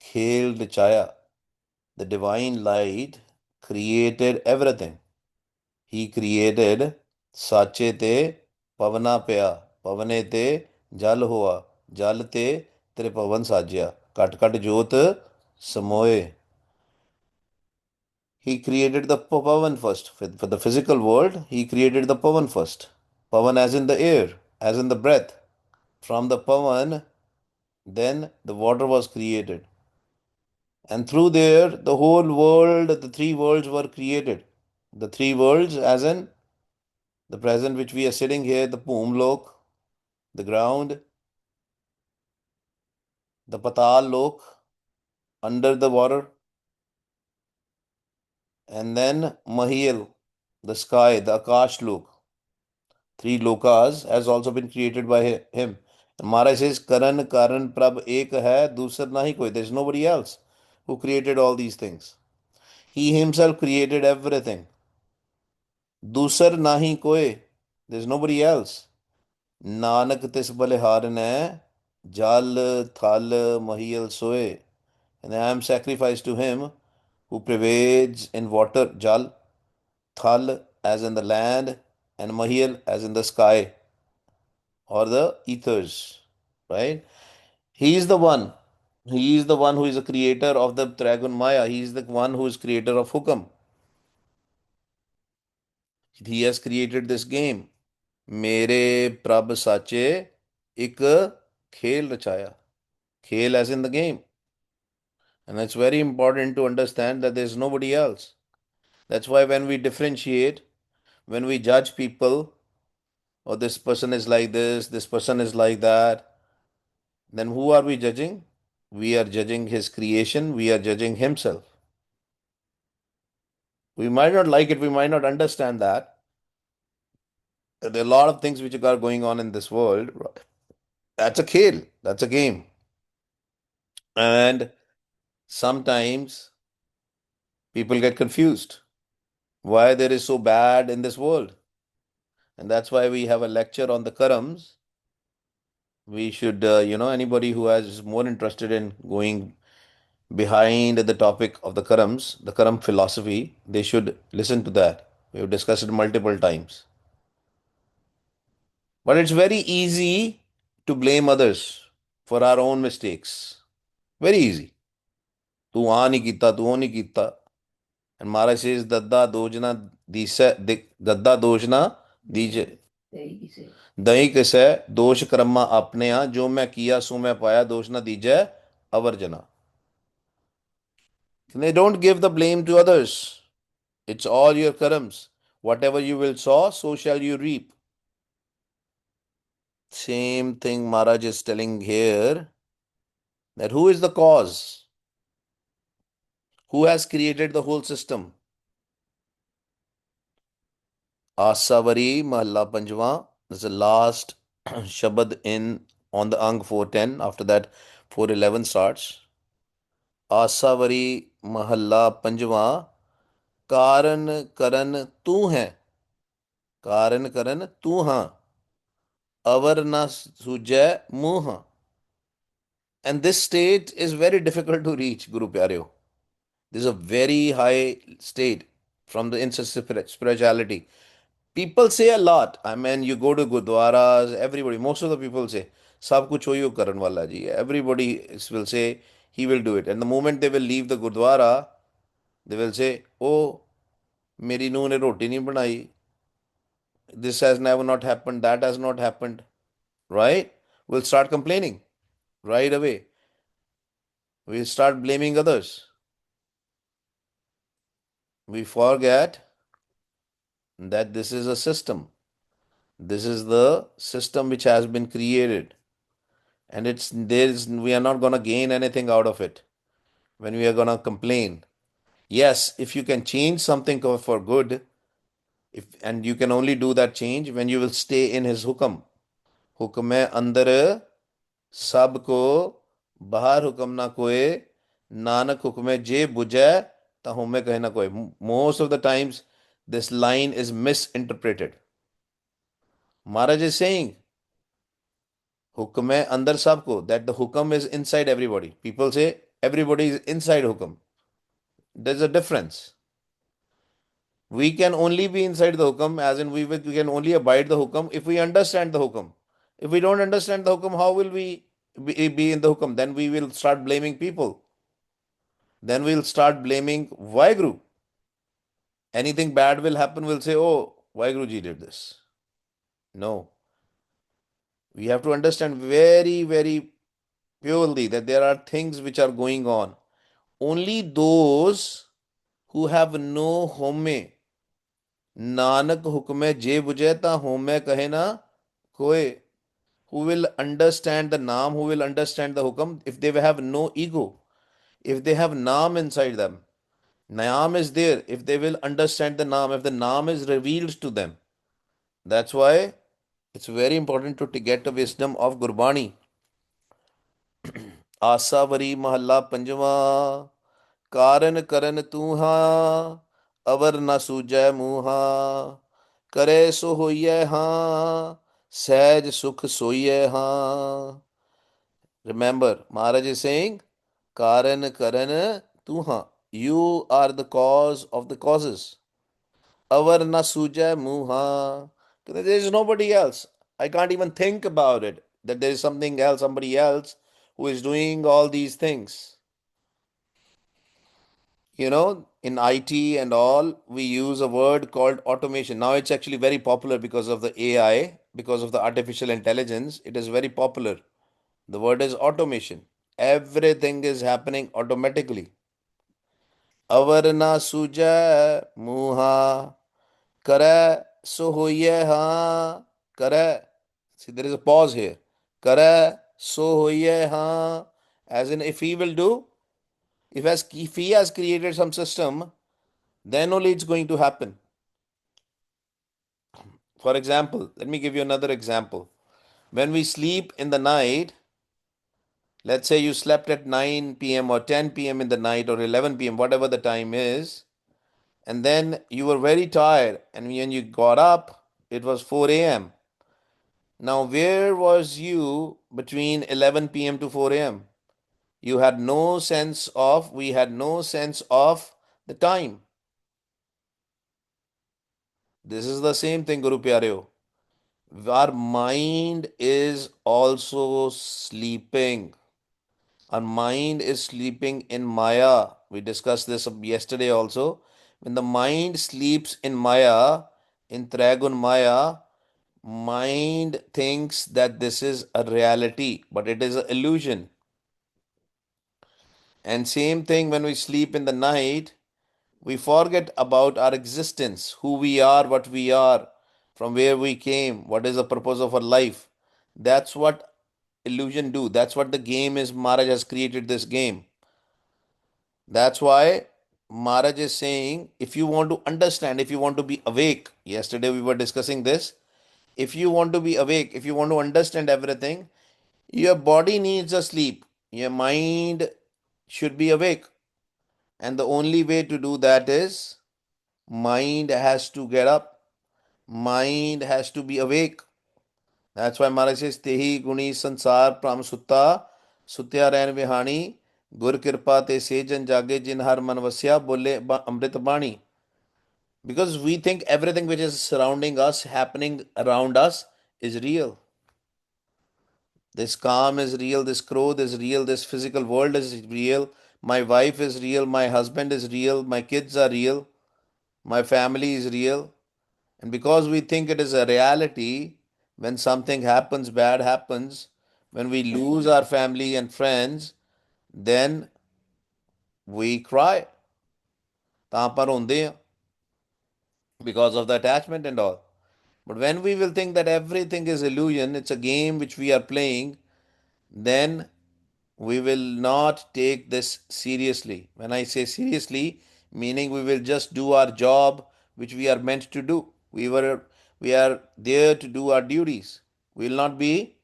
खेल रचाया. The divine light created everything. He created ਸਾਚੇ ਤੇ ਪਵਨਾ ਪਿਆ, ਪਵਨੇ ਤੇ ਜਲ ਹੋਆ, ਜਲ ਤੇ ਤ੍ਰਿਭਵਨ ਸਾਜਿਆ, ਘਟ ਘਟ ਜੋਤ ਸਮੋਏ. He created the pavan first. For the physical world, he created the pavan first. Pavan as in the air, as in the breath. From the pavan, then the water was created. And through there, the whole world, the three worlds were created. The three worlds, as in the present which we are sitting here, the Bhumlok, the ground, the Patal Lok, under the water, and then Mahil, the sky, the Akash Lok. Three lokas has also been created by him. And Maharaj says, Karan Karan Prabh Ek hai, Dusar nahi koi. There's nobody else who created all these things. He himself created everything. Dusar nahi koi. There's nobody else. Nanak tis balihar ne jal thal mahil soe. And I am sacrificed to him who pervades in water, jal, thal as in the land, and mahil as in the sky or the ethers, right? He is the one. He is the one who is the creator of the Trigun Maya. He is the one who is creator of Hukam. He has created this game. मेरे प्रभ साचे एक खेल रचाया. Khel as in the game. And it's very important to understand that there's nobody else. That's why when we differentiate, when we judge people, or this person is like this person is like that, then who are we judging? We are judging his creation, we are judging himself. We might not like it, we might not understand that. There are a lot of things which are going on in this world. That's a khel, that's a game. And sometimes people get confused why there is so bad in this world. And that's why we have a lecture on the karams. We should, anybody who is more interested in going behind the topic of the karams, the karam philosophy, they should listen to that. We have discussed it multiple times. But it's very easy to blame others for our own mistakes. Very easy. तू आ नहीं कीता, तू वो नहीं कीता. And Maharaj says, Dadda dojna dise, Dadda dojna dije. दही किसे दोष कर्मा अपने आ जो मैं किया सो मैं पाया दोष ना दीजे अवर जना. They don't give the blame to others. It's all your karams. Whatever you will sow, so shall you reap. Same thing Maharaj is telling here, that who is the cause? Who has created the whole system? Asavari Mahalla Panjwa. This is the last Shabad in on the Ang 410. After that, 411 starts. Asavari Mahalla Panjwa. कारण करण तू है, कारण करण तू हाँ, अवर न सूझे मुंह. And this state is very difficult to reach, Guru Pyareo. This is a very high state from the inner spirituality. People say a lot. I mean, you go to Gurdwaras, everybody, most of the people say, Sab kuch hoyo karan wala ji. Everybody will say, he will do it. And the moment they will leave the Gurdwara, they will say, oh, मेरी नूह ने रोटी नहीं बनाई, this has never not happened, that has not happened, right? We'll start complaining right away. We'll start blaming others. We forget that this is a system. This is the system which has been created. And we are not gonna gain anything out of it when we are gonna complain. Yes, if you can change something for good, and you can only do that change when you will stay in his hukam. हुक्म अंदर सबको बाहर हुक्म ना कोई, नानक हुक्म जे बुझे ताहू में कहे ना कोई. Most of the times this line is misinterpreted. Maharaj is saying हुक्म अंदर सबको, that the hukam is inside everybody. People say Everybody is inside hukum. There's a difference. We can only be inside the hukum, as in we can only abide the hukum if we understand the hukum. If we don't understand the hukum, how will we be in the hukum? Then we will start blaming people. Then we'll start blaming Vaheguru. Anything bad will happen, we'll say, oh, Vaheguru ji did this. No. We have to understand very, very purely that there are things which are going on. Only those who have no home, Nanak hukme je bujeta home kahe na koe, who will understand the naam, who will understand the hukam, if they have no ego, if they have naam inside them. Naam is there, if they will understand the naam, if the naam is revealed to them. That's why it's very important to get the wisdom of Gurbani. Asavari महला पंजवा कारण करन तूहा अवर न सूझै मूहा करे सो होइए हाँ सहज सुख सोइए हाँ. Remember, Maharaj is saying, Karan Karan Tuha. You are the cause of the causes. Avar na suja muha. There is nobody else. I can't even think about it. That there is something else, somebody else who is doing all these things. In IT and all, we use a word called automation. Now it's actually very popular because of the AI, because of the artificial intelligence. It is very popular. The word is automation. Everything is happening automatically. Avarna suja muha kara so hoye ha kara. See, there is a pause here. Kara so hoye ha. As in, if he will do, if he has created some system, then only it's going to happen. For example, let me give you another example. When we sleep in the night, let's say you slept at 9 p.m. or 10 p.m. in the night or 11 p.m., whatever the time is, and then you were very tired, and when you got up, it was 4 a.m. Now, where was you between 11 p.m. to 4 a.m.? We had no sense of the time. This is the same thing, Guru Pyareo. Our mind is also sleeping. Our mind is sleeping in Maya. We discussed this yesterday also. When the mind sleeps in Maya, in Tragun Maya, mind thinks that this is a reality, but it is an illusion. And same thing when we sleep in the night, we forget about our existence, who we are, what we are, from where we came, what is the purpose of our life. That's what illusion do. That's what the game is. Maharaj has created this game. That's why Maharaj is saying, if you want to understand, if you want to be awake, yesterday we were discussing this. If you want to be awake, if you want to understand everything, your body needs a sleep. Your mind should be awake. And the only way to do that is mind has to get up. Mind has to be awake. That's why Maharaj says, Tehi guni sansar pram sutta, sutya rain vihani, gur kirpa te sejan jage jin har man vasya, bole amrit bani. Because we think everything which is surrounding us, happening around us, is real. This calm is real, this growth is real, this physical world is real, my wife is real, my husband is real, my kids are real, my family is real. And because we think it is a reality, when something happens, bad happens, when we lose our family and friends, then we cry. ਤਾਂ ਆਪਾਂ ਰੋਂਦੇ ਆ because of the attachment and all. But when we will think that everything is illusion, it's a game which we are playing, then we will not take this seriously. When I say seriously, meaning we will just do our job which we are meant to do. We are there to do our duties. We will not be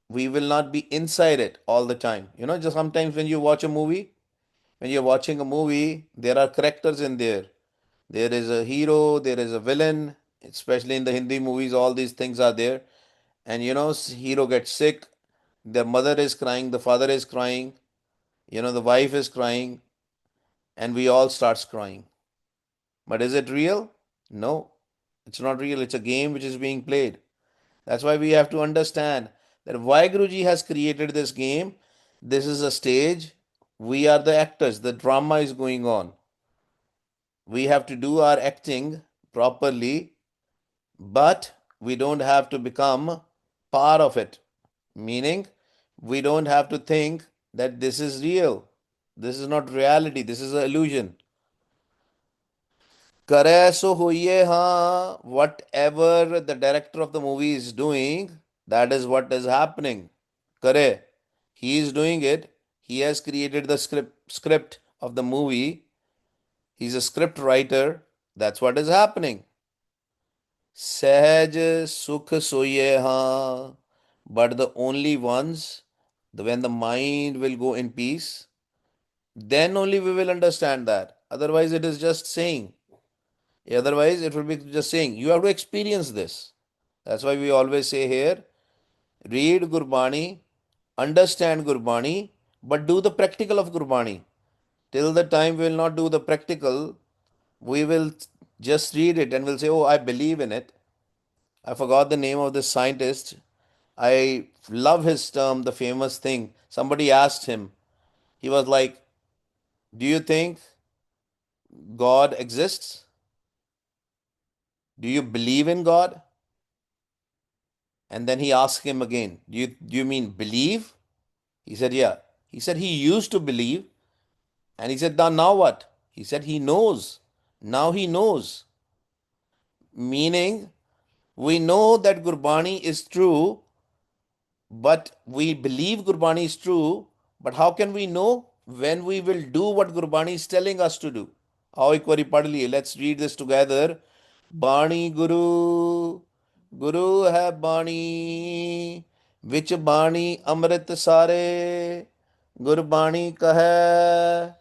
we will not be inside it all the time. Just sometimes when you watch a movie, when you're watching a movie, there are characters in there. There is a hero, there is a villain, especially in the Hindi movies, all these things are there. And hero gets sick, the mother is crying, the father is crying, The wife is crying and we all starts crying. But is it real? No, it's not real. It's a game which is being played. That's why we have to understand that why Guruji has created this game. This is a stage. We are the actors. The drama is going on. We have to do our acting properly, but we don't have to become part of it. Meaning, we don't have to think that this is real. This is not reality. This is an illusion. Kare so hoiye ha. Whatever the director of the movie is doing, that is what is happening. Kare. He is doing it. He has created the script of the movie. He's a script writer. That's what is happening. Sahaj sukh soye ha. But the only ones, when the mind will go in peace, then only we will understand that. Otherwise, it is just saying. Otherwise, it will be just saying. You have to experience this. That's why we always say here, read Gurbani, understand Gurbani, but do the practical of Gurbani. Till the time we will not do the practical, we will just read it and we'll say, oh, I believe in it. I forgot the name of this scientist. I love his term, the famous thing. Somebody asked him, he was like, do you think God exists? Do you believe in God? And then he asked him again, do you mean believe? He said, yeah. He said he used to believe. And he said, now what? He said he knows. Now he knows. Meaning, we know that Gurbani is true, but we believe Gurbani is true. But how can we know? When we will do what Gurbani is telling us to do. आओ एक बारी पढ़ लिए. Let's read this together. बाणी गुरु गुरु है बाणी विच बाणी अमृत सारे गुरबाणी कहे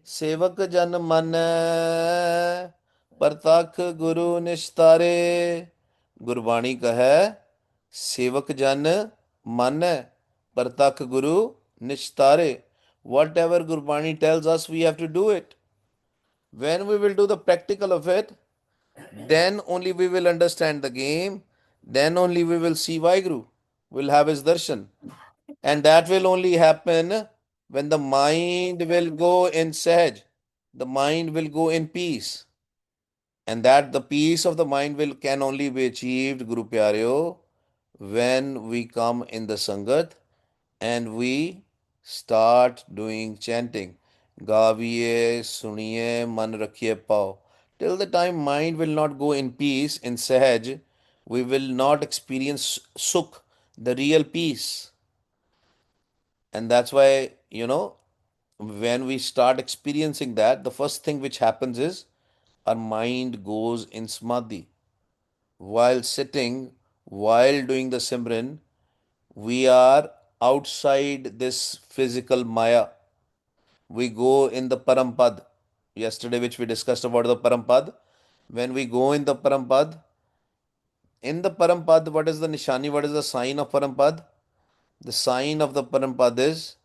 सेवक जन मानै परतख गुरु निस्तारे गुरबाणी कहे सेवक जन मानै परतख गुरु निस्तारे. Whatever Gurbani tells us, we have to do it. When we will do the practical of it, then only we will understand the game. Then only we will see Vaheguru. We'll have his darshan. And that will only happen when the mind will go in sahaj. The mind will go in peace. And that the peace of the mind will can only be achieved, Guru Pyareo, when we come in the Sangat and we start doing chanting. Gaviye, suniye, man rakhiye pao. Till the time mind will not go in peace, in Sahaj, we will not experience Sukh, the real peace. And that's why, when we start experiencing that, the first thing which happens is our mind goes in Samadhi. While sitting, while doing the Simran, we are outside this physical Maya. We go in the Parampad. Yesterday, which we discussed about the Parampad. When we go in the Parampad, what is the Nishani? What is the sign of Parampad? The sign of the Parampad is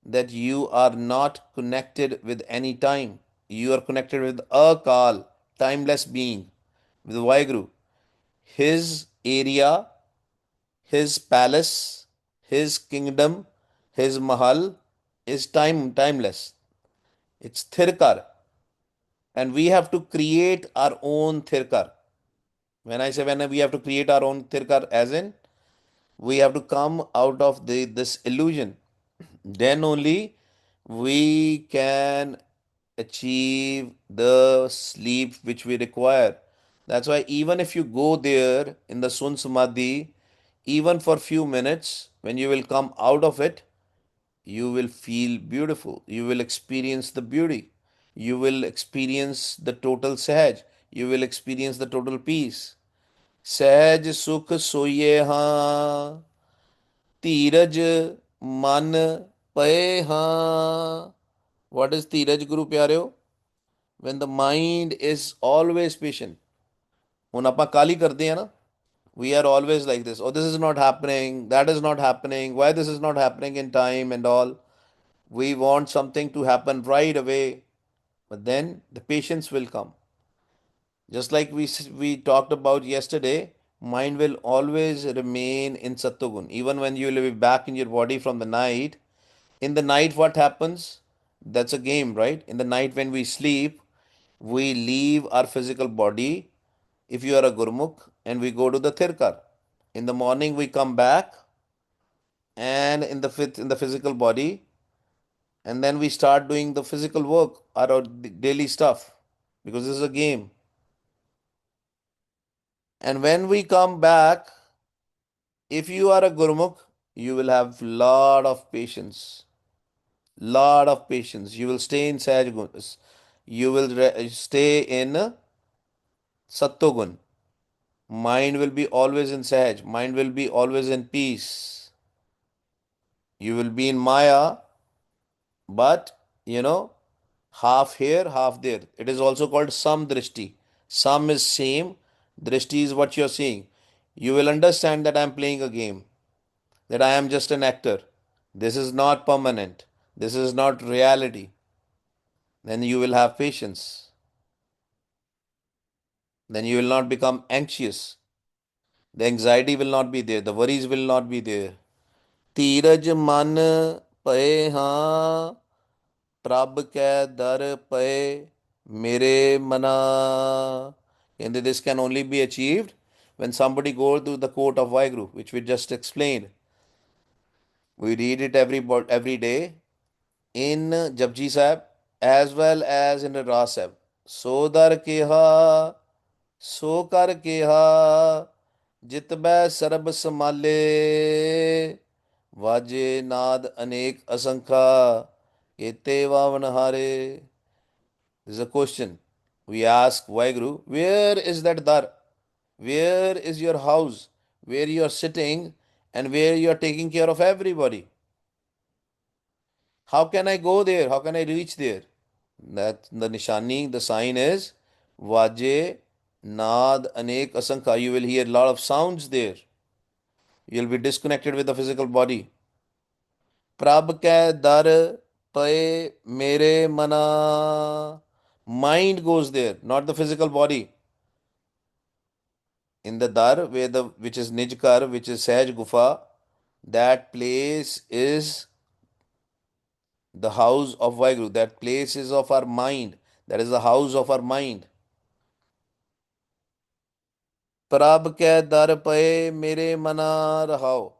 that you are not connected with any time. You are connected with Akal, timeless being, with Vaheguru. His area, his palace, his kingdom, his mahal is timeless. It's Thirkar. And we have to create our own Thirkar. When I say when we have to create our own Thirkar, as in we have to come out of this illusion. Then only we can achieve the sleep which we require. That's why even if you go there in the Sun Samadhi, even for few minutes, when you will come out of it, you will feel beautiful. You will experience the beauty. You will experience the total Sahaj. You will experience the total peace. Sahaj Sukh Soye Ha. ਧੀਰਜ ਮਨ ਪਏ ਹਾਂ. What is Dheeraj, Guru Pyareo? When the mind is always patient. ਹੁਣ ਆਪਾਂ ਕਾਲੀ ਕਰਦੇ ਆ ਨਾ. We are always like this. Oh, this is not happening. That is not happening. Why this is not happening in time and all. We want something to happen right away, but then the patience will come. Just like we talked about yesterday, mind will always remain in Sattogun. Even when you will be back in your body from the night, in the night, what happens? That's a game, right? In the night, when we sleep, we leave our physical body, if you are a Gurmukh, and we go to the Thirkar. In the morning, we come back and in the physical body, and then we start doing the physical work, our daily stuff, because this is a game. And when we come back, if you are a Gurmukh, you will have lot of patience. Lot of patience. You will stay in Sahaj Gun. You will stay in Sattogun. Mind will be always in Sahaj. Mind will be always in peace. You will be in Maya, but you know, half here, half there. It is also called Samdrishti. Sam is same, Drishti is what you're seeing. You will understand that I am playing a game, that I am just an actor. This is not permanent. This is not reality. Then you will have patience. Then you will not become anxious. The anxiety will not be there. The worries will not be there. ਧੀਰਜ ਮਨ ਪਏ ਹਾਂ ਪ੍ਰਭ ਕੈ ਦਰ ਪਏ ਮੇਰੇ ਮਨਾ. And this can only be achieved when somebody goes to the court of Vaheguru, which we just explained. We read it every day in Japji Sahib as well as in the Rahs Sahib. So dar keha, so kar keha, जितबै ਸਰਬ ਸਮਾਲੇ ਵਾਜੇ ਨਾਦ ਅਨੇਕ ਅਸੰਖਾ ਏਤੇ ਵਾਵਨ ਹਾਰੇ. This is a question. We ask Vaheguru, where is that dar? Where is your house? Where you are sitting and where you are taking care of everybody? How can I go there? How can I reach there? That the nishani, the sign is Vaje Nad Anek Asankha. You will hear a lot of sounds there. You'll be disconnected with the physical body. Prab ke dar paye mere mana. Mind goes there, not the physical body. In the dar, which is Nijkar, which is Sahaj Gufa, that place is the house of Vaheguru. That place is of our mind. That is the house of our mind. Prab ke dar paye mere mana rahao.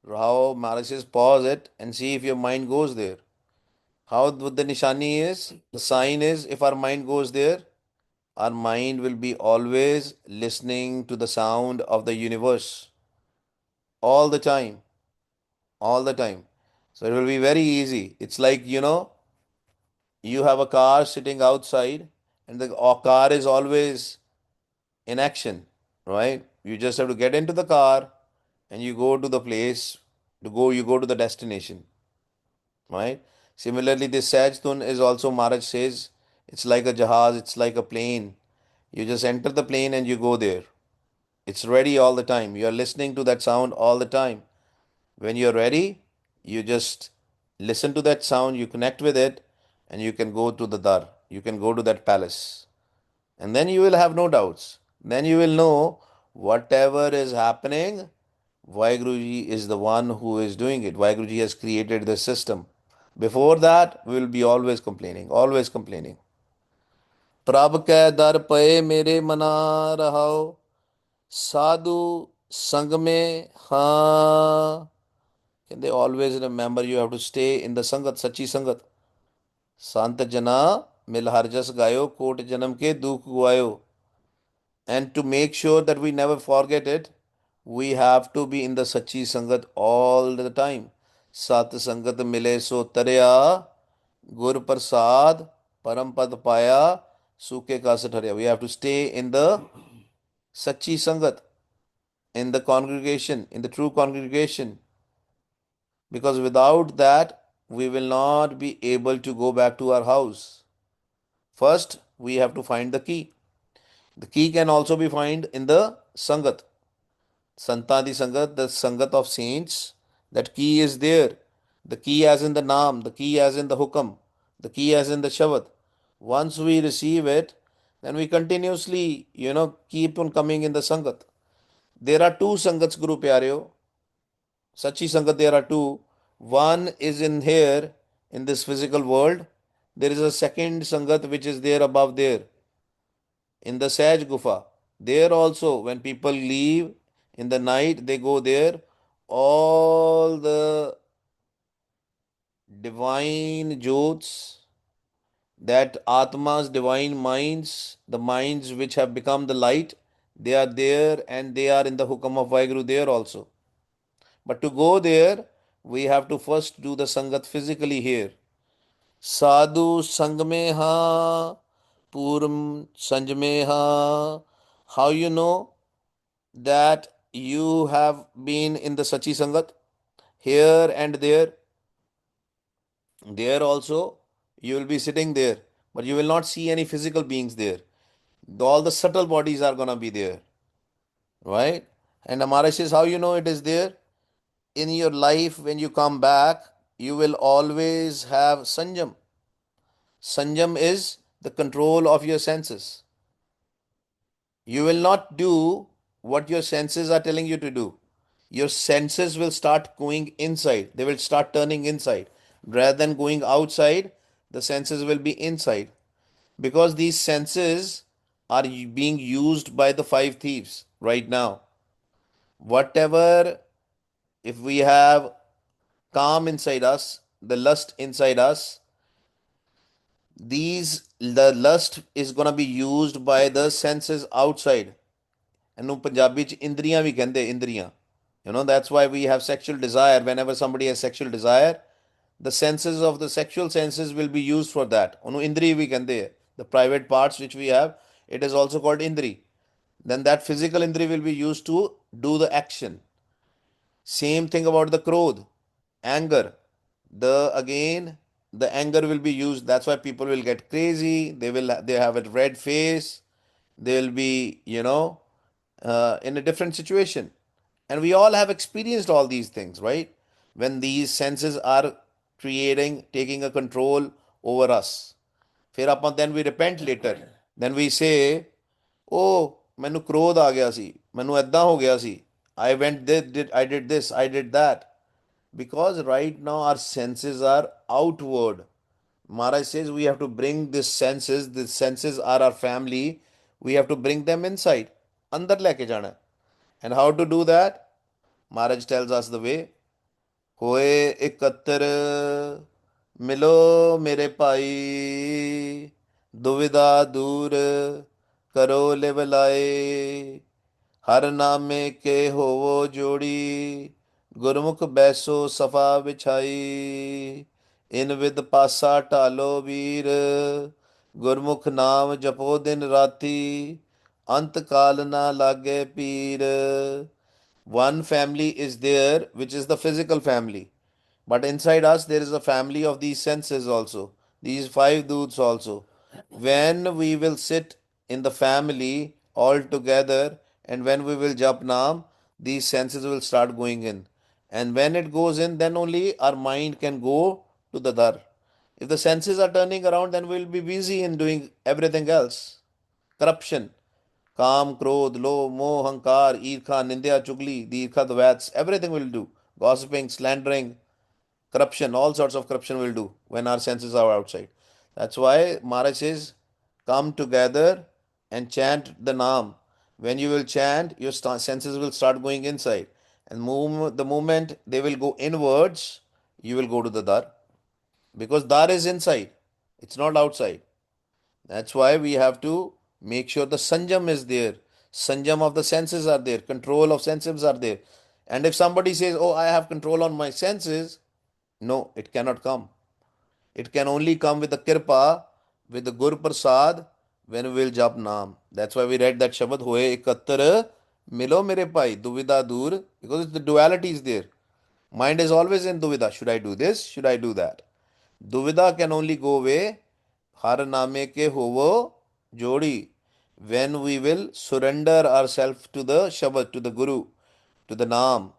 Rahao, Maharaj says, pause it and see if your mind goes there. How the nishani is, the sign is, if our mind goes there, our mind will be always listening to the sound of the universe all the time, all the time. So it will be very easy. It's like, you have a car sitting outside and the car is always in action, right? You just have to get into the car and you go to the place you go to the destination, right? Similarly, this Sajtun is also, Maharaj says, it's like a jahaz, it's like a plane. You just enter the plane and you go there. It's ready all the time. You are listening to that sound all the time. When you're ready, you just listen to that sound, you connect with it, and you can go to the dar. You can go to that palace. And then you will have no doubts. Then you will know whatever is happening, Vaheguruji is the one who is doing it. Vaheguruji has created the system. Before that, we will be always complaining, always complaining. ਪ੍ਰਭ ਕੈ ਦਰ ਪਏ ਮੇਰੇ ਮਨਾ ਰਹਾਓ ਸਾਧੂ ਸੰਗ ਮੇ ਹਾਂ. ਕਹਿੰਦੇ always remember you have to stay in the ਸੰਗਤ, ਸੱਚੀ ਸੰਗਤ. ਸੰਤ ਜਨਾ ਮਿਲ ਹਰ ਜਸ ਗਾਇਓ ਕੋਟ ਜਨਮ ਕੇ ਦੁਖ ਗੁਆਇਓ. And to make sure that we never forget it, we have to be in the Sachi Sangat all the time. Sat Sangat mile so tarya, Gur Prasad, Parampad paya, Suke Kasat harya. We have to stay in the Sachi Sangat, in the congregation, in the true congregation. Because without that, we will not be able to go back to our house. First, we have to find the key. The key can also be found in the Sangat. Santadi Sangat, the Sangat of saints, that key is there. The key as in the naam, the key as in the hukam, the key as in the shabad. Once we receive it, then we continuously, keep on coming in the sangat. There are two sangats, Guru Pyareo. Sachi sangat, there are two. One is in here, in this physical world. There is a second sangat which is there above there, in the Saj Gufa. There also, when people leave in the night, they go there. All the divine jots, that Atma's divine minds, the minds which have become the light, they are there and they are in the Hukam of Vaheguru there also. But to go there, we have to first do the Sangat physically here. Sadhu Sangmeha Puram Sanjmeha. How you know that you have been in the Sachi Sangat? Here and there. There also, you will be sitting there, but you will not see any physical beings there. All the subtle bodies are gonna be there, right? And Amara says, how you know it is there? In your life, when you come back, you will always have sanjam. Sanjam is the control of your senses. You will not do what your senses are telling you to do. Your senses will start going inside, they will start turning inside. Rather than going outside, the senses will be inside. Because these senses are being used by the five thieves right now. Whatever, if we have calm inside us, the lust inside us, the lust is going to be used by the senses outside. ਇਹਨੂੰ ਪੰਜਾਬੀ ਚ ਇੰਦਰੀਆਂ ਵੀ ਕਹਿੰਦੇ ਇੰਦਰੀਆਂ. That's why we have sexual desire. Whenever somebody has sexual desire, the senses of the sexual senses will be used for that. ਉਹਨੂੰ ਇੰਦਰੀ ਵੀ ਕਹਿੰਦੇ ਆ. The private parts which we have, it is also called indri. Then that physical indri will be used to do the action. Same thing about the krodh, anger. The anger will be used. That's why people will get crazy. They have a red face. They'll be, in a different situation. And we all have experienced all these things, right? When these senses are taking a control over us. Then we repent later. Then we say, oh, ਮੈਨੂੰ ਕ੍ਰੋਧ ਆ ਗਿਆ ਸੀ, ਮੈਨੂੰ ਐਦਾਂ ਹੋ ਗਿਆ ਸੀ, I did this, I did that. Because right now our senses are outward. Maharaj says we have to bring the senses are our family, we have to bring them inside, अंदर लेके जाना. And how to do that? Maharaj tells us the way. होए इकत्तर मिलो मेरे भाई, दुविधा दूर करो लिव लाए, हर नामे के होवो जोड़ी, गुरमुख बैसो सफा बिछाई, इन विद पासा ढालो वीर, गुरमुख नाम जपो दिन राती, अंत काल ना लागे पीर. One family is there, which is the physical family. But inside us, there is a family of these senses also, these five dudes also. When we will sit in the family all together and when we will jap Naam, these senses will start going in. And when it goes in, then only our mind can go to the dar. If the senses are turning around, then we'll be busy in doing everything else. Corruption. Kam, Krodh, Lo, Moh, Hankar, Irkha, Nindya, Chugli, the Irkha, the Vats, everything will do. Gossiping, slandering, corruption, all sorts of corruption will do when our senses are outside. That's why Maharaj says, come together and chant the Naam. When you will chant, your senses will start going inside. And the moment they will go inwards, you will go to the Dar. Because Dar is inside, it's not outside. That's why we have to make sure the sanjam is there. Sanjam of the senses are there. Control of senses are there. And if somebody says, oh, I have control on my senses, no, it cannot come. It can only come with the kirpa, with the Gur Prasad, when we will jap Naam. That's why we read that Shabad, Hoye Ikattar, Milo Mere Pai, Duvida Dur, because the duality is there. Mind is always in Duvida. Should I do this? Should I do that? Duvida can only go away har name ke hovo jodi, when we will surrender ourselves to the Shabad, to the Guru, to the Naam.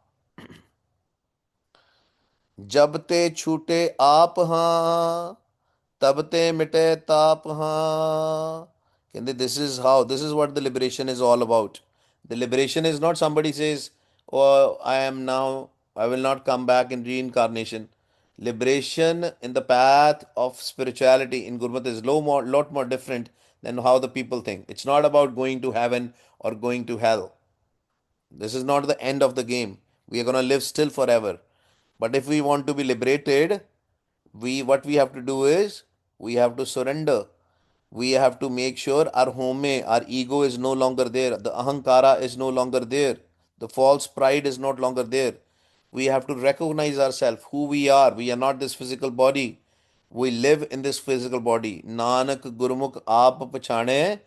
जब ते छूटे आप हाँ, तब ते मिटे ताप हाँ. This is how, this is what the liberation is all about. The liberation is not somebody says, oh, I am now, I will not come back in reincarnation. Liberation in the path of spirituality in Gurmat is lot more different than how the people think. It's not about going to heaven or going to hell. This is not the end of the game. We are going to live still forever. But if we want to be liberated, we what we have to do is we have to surrender. We have to make sure our home, our ego is no longer there. The ahankara is no longer there. The false pride is not longer there. We have to recognize ourselves, who we are. We are not this physical body. We live in this physical body. Nanak Gurmukh aap pachane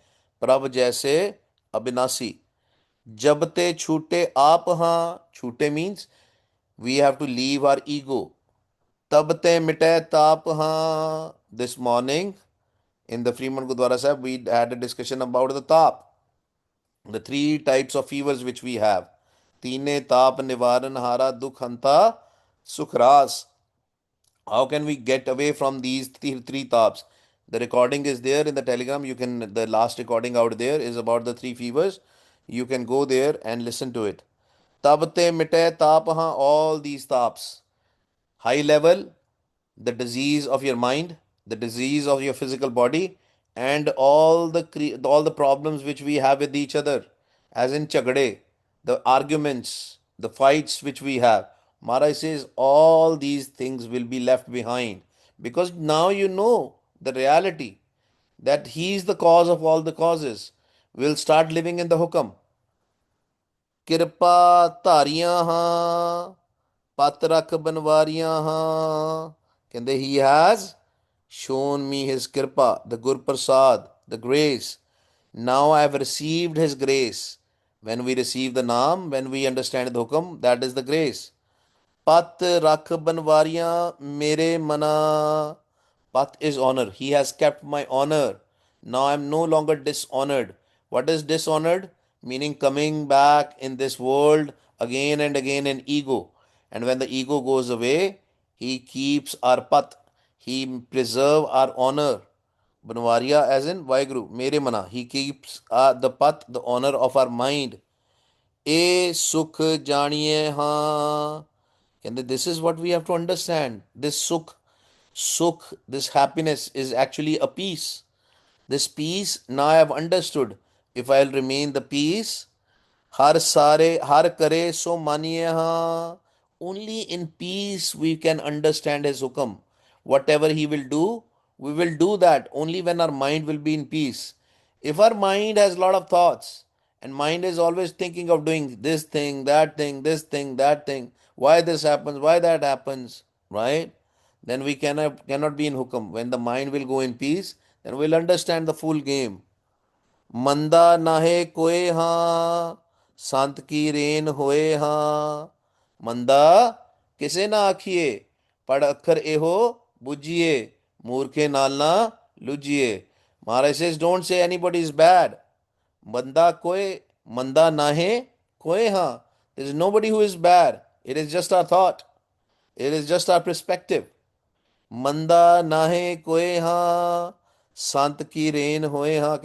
prabh jaise abinasi. जब ते छूटे आप हाँ, छूटे means we have to leave our ego. तब ते मिटे ताप हाँ. This morning in the Fremont Gurdwara Sahib, we had a discussion about the tap, the three types of fevers which we have. Tine tap nivaran hara dukh hanta sukhras. How can we get away from these three taps? The recording is there in the Telegram. You can, the last recording out there is about the three fevers. You can go there and listen to it. Tabte mite tapaha, all these taps. High level, the disease of your mind, the disease of your physical body, and all the problems which we have with each other, as in chagde, the arguments, the fights which we have. Maharaj says all these things will be left behind because now you know the reality that He is the cause of all the causes. We'll start living in the hukam. ਕਿਰਪਾ ਧਾਰੀਆਂ ਹਾਂ ਪਤ ਰਖ ਬਨਵਾਰੀਆਂ ਹਾਂ ਕਹਿੰਦੇ he has shown me his kripa, the gur prasad, the grace. Now I have received his grace. When we receive the naam, when we understand the hukam, that is the grace. Pat rakh banwariyan mere mana. Pat is honor. He has kept my honor. Now I am no longer dishonored. What is dishonored? Meaning coming back in this world again and again in ego. And when the ego goes away, he keeps our pat. He preserve our honor. Banwariya as in Vaheguru, mere mana. He keeps the pat, the honor of our mind. A sukh janiye ha. And this is what we have to understand. This sukh, this happiness is actually a peace. This peace, now I have understood. If I'll remain the peace, har sare, har kare so maniye ha. Only in peace we can understand his hukam. Whatever he will do, we will do that only when our mind will be in peace. If our mind has a lot of thoughts and mind is always thinking of doing this thing, that thing, this thing, that thing, why this happens, why that happens, right? Then we cannot be in hukam. When the mind will go in peace, then we'll understand the full game. मंदा नाहे कोए हाँ संत की rain होए हाँ मंदा किसे ना आखिए पढ़ अखर एहो बुझिए मूर्खे नाल ना लुझिए Maharaj says don't say anybody is bad. Manda koe, manda nahe koe ha. There is nobody who is bad. It is just our thought. It is just our perspective. Manda nahe koe ha. Sant ki rain hoye ha.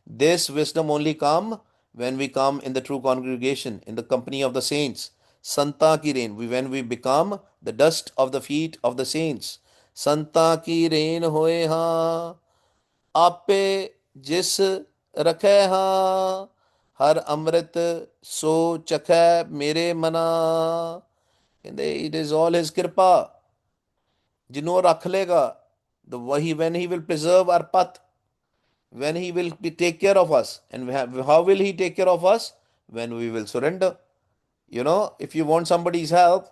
This wisdom only come when we come in the true congregation, in the company of the saints. Santa ki rain. When we become the dust of the feet of the saints. Santa ki rain hoye ha. आपे जिस रखे हाँ हर अमृत सो चखै मेरे मना ਕਹਿੰਦੇ it is all his ਕਿਰਪਾ ਜਿਹਨੂੰ ਉਹ ਰੱਖ ਲੇਗਾ the wahi when he will preserve our path, when he will take care of us. And how will he take care of us? When we will surrender. If you want somebody's help,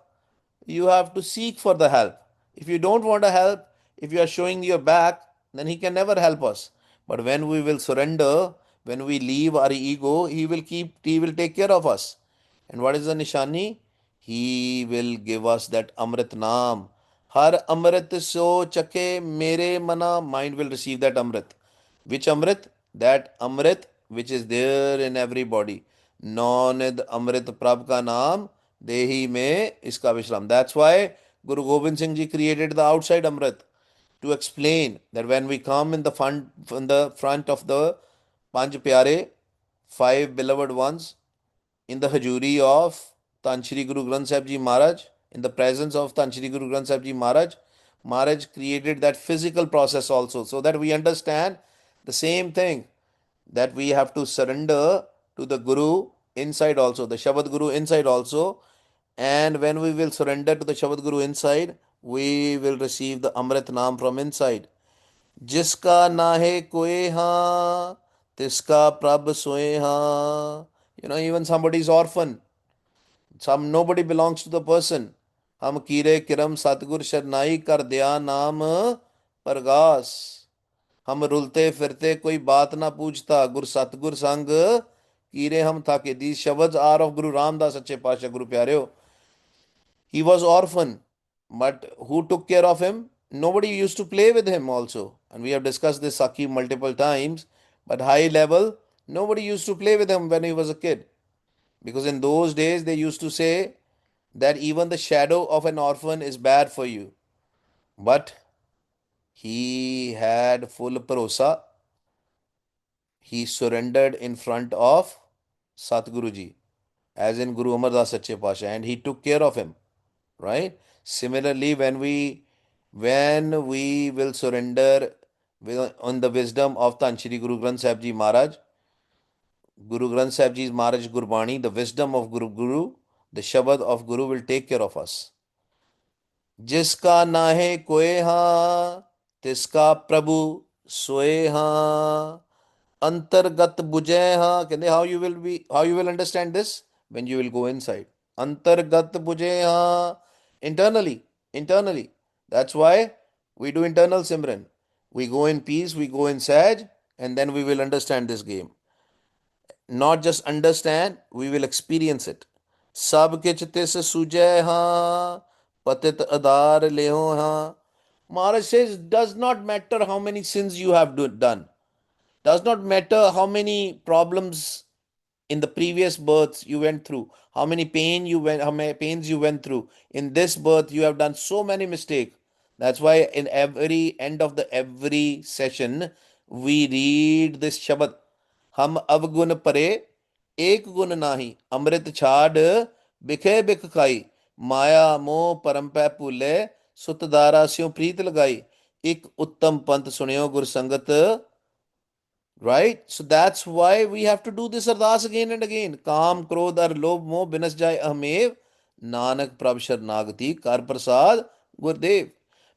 you have to seek for the help. If you don't want a help, if you are showing your back, then he can never help us. But when we will surrender, when we leave our ego, he will take care of us. And what is the nishani? He will give us that Amrit Naam. Har Amrit so chake mere mana, mind will receive that Amrit. Which Amrit? That Amrit which is there in everybody. Nonid Amrit Prabh ka naam, Dehi mein iska vishram. That's why Guru Gobind Singh Ji created the outside Amrit to explain that when we come in the front of the Panch Pyare, five beloved ones, in the hajuri of Tan Shri Guru Granth Sahib Ji Maharaj, in the presence of Tan Shri Guru Granth Sahib Ji Maharaj, Maharaj created that physical process also, so that we understand the same thing, that we have to surrender to the Guru inside also, the Shabad Guru inside also. And when we will surrender to the Shabad Guru inside, we will receive the Amrit Naam from inside. जिसका नाहे कोई हाँ तिसका प्रभ सोए हाँ. Even somebody is orphan, nobody belongs to the person. हम कीरे किरम सतगुर शरनाई कर दिया नाम परगास. हम रुलते फिरते कोई बात ना पूछता, गुर सतगुर संग कीरे हम थाके. These शब्द are of Guru Ramdas सच्चे पातशाह गुरु प्यारे. He was orphan, but who took care of him? Nobody used to play with him also. And we have discussed this Saki multiple times. But high level, nobody used to play with him when he was a kid. Because in those days, they used to say that even the shadow of an orphan is bad for you. But he had full parosa. He surrendered in front of Satguruji, as in Guru Amar Das Sache Pasha, and he took care of him. Right? Similarly, when we will surrender on the wisdom of Tan Shri Guru Granth Sahib Ji Maharaj, Guru Granth Sahib Ji's Maharaj Gurbani, the wisdom of Guru, the Shabad of Guru will take care of us. जिसका नाहे कोए हाँ तिसका प्रभु सोए हाँ अंतर्गत बुझे हाँ. कहते how you will understand this when you will go inside. अंतर्गत बुझे हाँ, internally. That's why we do internal Simran. We go in peace, we go in Saj, and then we will understand this game. Not just understand, we will experience it. सब किच तिस सुजय हाँ पतित आधार लेहो हाँ. Maharaj says, does not matter how many sins you have done, does not matter how many problems in the previous births you went through, how many pains you went through. In this birth you have done so many mistakes. That's why in every end of the every session we read this Shabad. हम अवगुण परे एक गुण नाही अमृत छाड़ बिखे बिख खाई माया मोह परम पै भूले सुत दारा स्यों प्रीत लगाई एक उत्तम पंथ सुनियो गुर संगत. Right? So that's why we have to do this ardas again and again. Kaam, krodh, ar lobh, moh, binas jai ahmev. Nanak prabh sharnagati kar prasad Gurdev.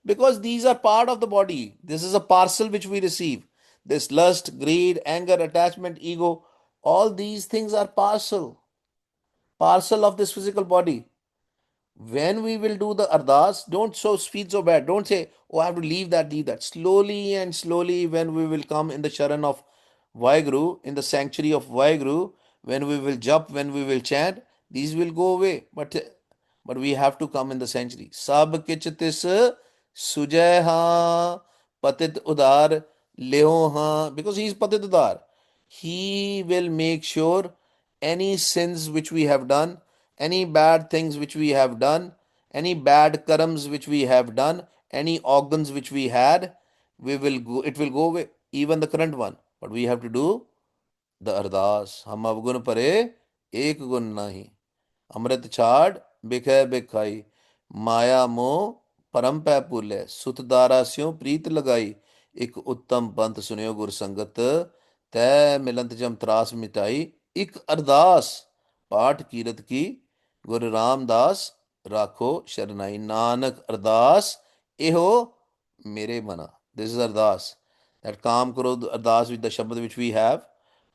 Because these are part of the body. This is a parcel which we receive. This lust, greed, anger, attachment, ego, all these things are parcel of this physical body. When we will do the ardas, don't feel so bad. Don't say, oh, I have to leave that. Slowly and slowly, when we will come in the Sharan of Vaheguru, in the sanctuary of Vaheguru, when we will jump, when we will chant, these will go away. But we have to come in the sanctuary. Sab kichitis sujay ha patit udar leho ha. Because he is patit udar. He will make sure any sins which we have done, any bad things which we have done, any bad karams which we have done, any organs which we had, it will go away, even the current one. But we have to do the ardas. Hum avgun pare ek gun nahi. Amrit chad बिखे बिखाई माया मोह परम पै भूले सुत दारा स्यों प्रीत लगाई एक उत्तम पंथ सुनियो गुर संगत तै मिलंत जम त्रास मिटाई एक अरदास पाठ कीरत की गुरु रामदास राखो शरनाई. नानक अरदास एहो मेरे मना. This is ardas. That Kaam Krodh ardas with the Shabad which we have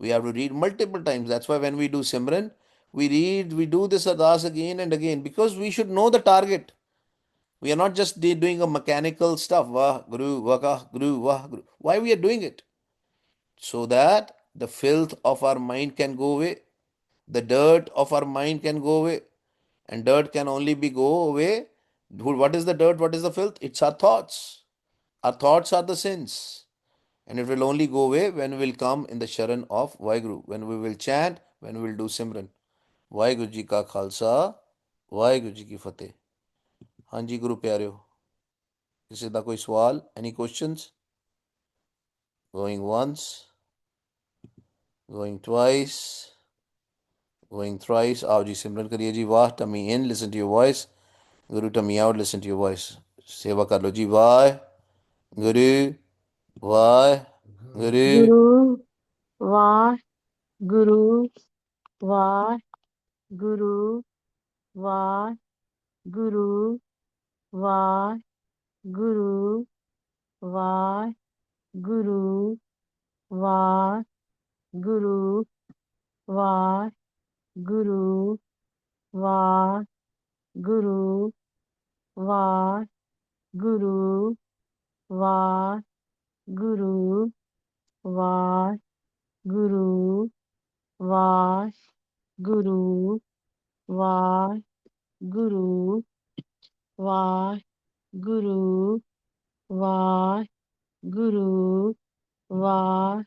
to read multiple times. That's why when we do Simran, we do this ardas again and again, because we should know the target. We are not just doing a mechanical stuff. Vah, Guru, Vaka, Guru, Vah, Guru. Why we are doing it? So that the filth of our mind can go away. The dirt of our mind can go away. And dirt can only be go away. What is the dirt? What is the filth? It's our thoughts. Our thoughts are the sins. And it will only go away when we will come in the Sharan of Vaheguru, when we will chant, when we will do Simran. Vaheguru Ji ka Khalsa, Vaheguru Ji ki Fateh. हाँ जी गुरु प्यारे, ਕਿਸੇ ਦਾ ਕੋਈ ਸਵਾਲ? Any questions? Going once, going twice, going thrice. ਆਓ ਜੀ ਸਿਮਰਨ ਕਰੀਏ ਜੀ। ਵਾਹ tummy in, listen to your voice. ਗੁਰੂ tummy out, listen to your voice. ਸੇਵਾ ਕਰ ਲਓ ਜੀ। ਵਾਹ ਗੁਰੂ, ਵਾਹ ਗੁਰੂ। ਗੁਰੂ ਵਾਹ ਗੁਰੂ ਵਾਹ ਗੁਰੂ ਵਾਹ ਗੁਰੂ ਵਾਹ ਗੁਰੂ ਵਾਹ ਗੁਰੂ ਵਾਹ ਗੁਰੂ ਵਾਹ ਗੁਰੂ ਵਾਹ ਗੁਰੂ ਵਾਹ ਗੁਰੂ ਵਾਹ ਗੁਰੂ ਵਾਹ ਗੁਰੂ ਵਾਹ ਗੁਰੂ ਵਾਹ ਗੁਰੂ ਵਾਹ ਗੁਰੂ ਵਾਹ ਗੁਰੂ ਵਾਹ